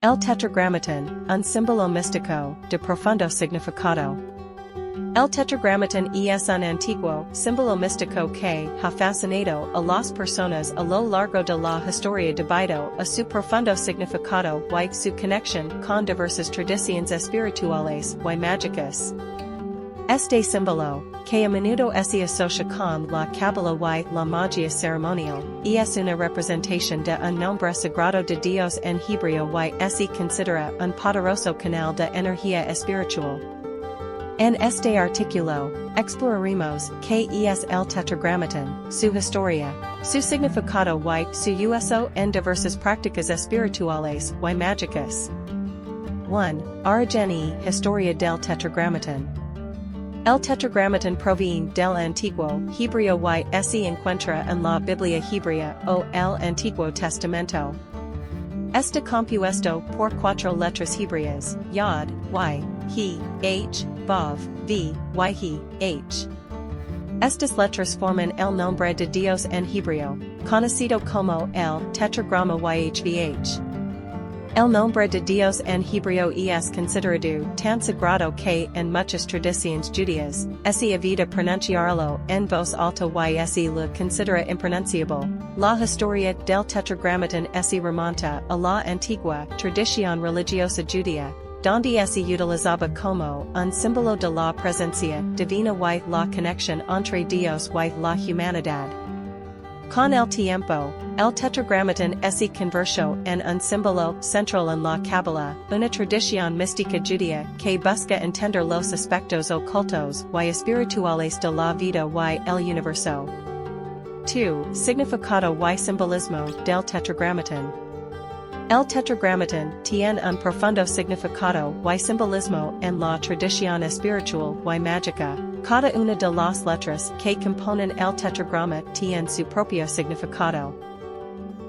El Tetragrámaton, un símbolo místico de profundo significado. El Tetragramaton es un antiguo símbolo místico que ha fascinado a las personas a lo largo de la historia debido a su profundo significado y su conexión con diversas tradiciones espirituales y mágicas. Este símbolo, que a menudo se asocia con la Cábala y la magia ceremonial, es una representación de un nombre sagrado de Dios en hebreo y se considera un poderoso canal de energía espiritual. En este artículo, exploraremos qué es el Tetragramaton, su historia, su significado y su uso en diversas prácticas espirituales y mágicas. 1. Origen y historia del Tetragramaton. El Tetragramaton proviene del Antiguo hebreo y se encuentra en la Biblia hebrea o el Antiguo Testamento. Está compuesto por 4 letras hebreas, Yod, Y, He, H, Vav, V, Y, He, H. Estas letras forman el nombre de Dios en hebreo, conocido como el Tetragrama YHVH. El nombre de Dios en hebreo es considerado tan sagrado que en muchas tradiciones judías, se evita pronunciarlo en voz alta y se lo considera impronunciable. La historia del Tetragramaton se remonta a la antigua tradición religiosa judía, donde se utilizaba como un símbolo de la presencia divina y la conexión entre Dios y la humanidad. Con el tiempo, el Tetragramaton se convirtió en un símbolo central en la Cábala, una tradición mística judía que busca entender los aspectos ocultos y espirituales de la vida y el universo. 2. Significado y simbolismo del Tetragramaton. El Tetragramaton tiene un profundo significado y simbolismo en la tradición espiritual y mágica. Cada una de las letras que componen el tetragrama tiene su propio significado.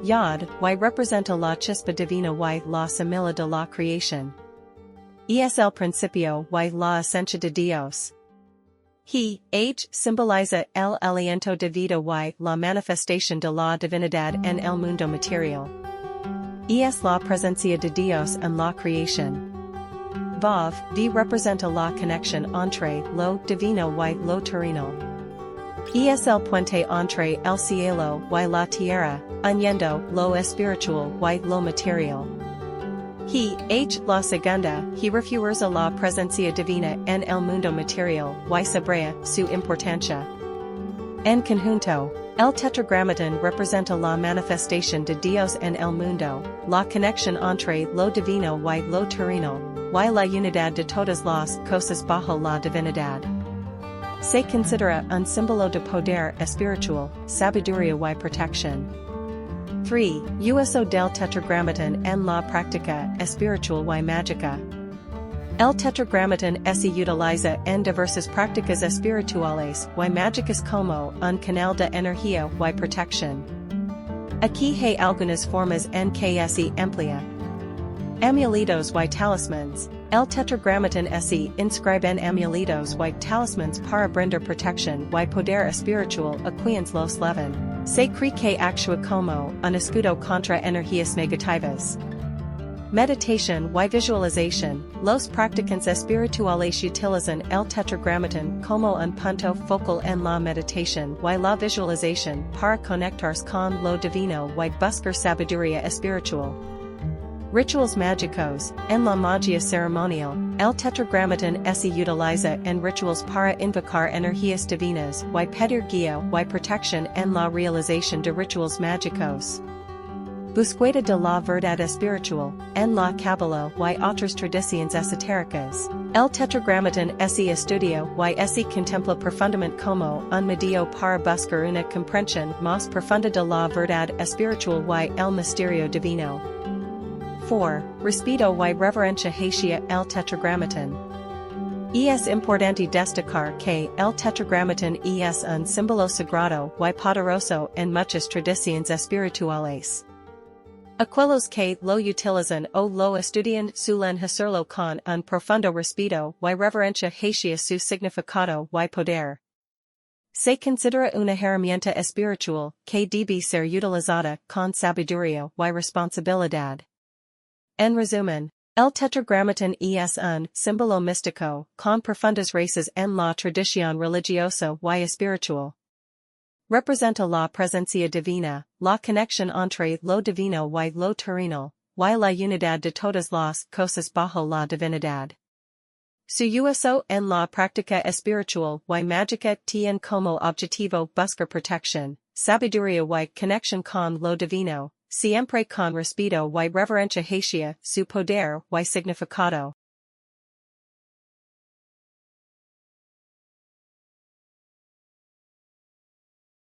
Yod, Y representa la chispa divina y la semilla de la creación. Es el principio y la esencia de Dios. He, H, simboliza el aliento de vida y la manifestación de la divinidad en el mundo material. Es la presencia de Dios en la creación. Vav, V representa la conexión entre lo divino y lo terrenal. Es el puente entre el cielo y la tierra, uniendo lo espiritual y lo material. He, H la segunda, he refuerza la presencia divina en el mundo material y subraya su importancia. En conjunto, el Tetragramaton representa la manifestación de Dios en el mundo, la conexión entre lo divino y lo terrenal, y la unidad de todas las cosas bajo la divinidad. Se considera un símbolo de poder espiritual, sabiduría y protección. 3. Uso del Tetragramaton en la práctica espiritual y mágica. El Tetragramaton se utiliza en diversas prácticas espirituales y mágicas como un canal de energía y protección. Aquí hay algunas formas en que se emplea. Amuletos y talismans. El Tetragramaton se inscribe en amuletos y talismans para brindar protección y poder espiritual a quienes los llevan. Se cree que actúa como un escudo contra energías negativas. Meditación y visualización. Los practicantes espirituales utilizan el Tetragramaton como un punto focal en la meditación y la visualización para conectarse con lo divino y buscar sabiduría espiritual. Rituals mágicos. En la magia ceremonial, el Tetragramaton se utiliza en rituals para invocar energías divinas y pedir guía y protección en la realización de rituals mágicos. Búsqueda de la verdad espiritual. En la Cábala y otras tradiciones esotéricas, el Tetragramaton se estudia y se contempla profundamente como un medio para buscar una comprensión más profunda de la verdad espiritual y el misterio divino. 4. Respeto y reverencia hacia el Tetragramaton. Es importante destacar que el Tetragramaton es un símbolo sagrado y poderoso en muchas tradiciones espirituales. Aquellos que lo utilizan o lo estudian suelen hacerlo con un profundo respeto y reverencia hacia su significado y poder. Se considera una herramienta espiritual que debe ser utilizada con sabiduría y responsabilidad. En resumen, el Tetragrámaton es un símbolo místico, con profundas raíces en la tradición religiosa y espiritual. Representa la presencia divina, la conexión entre lo divino y lo terrenal, y la unidad de todas las cosas bajo la divinidad. Su uso en la práctica espiritual y mágica tiene como objetivo buscar protección, sabiduría y conexión con lo divino, siempre con respeto y reverencia hacia su poder y significado.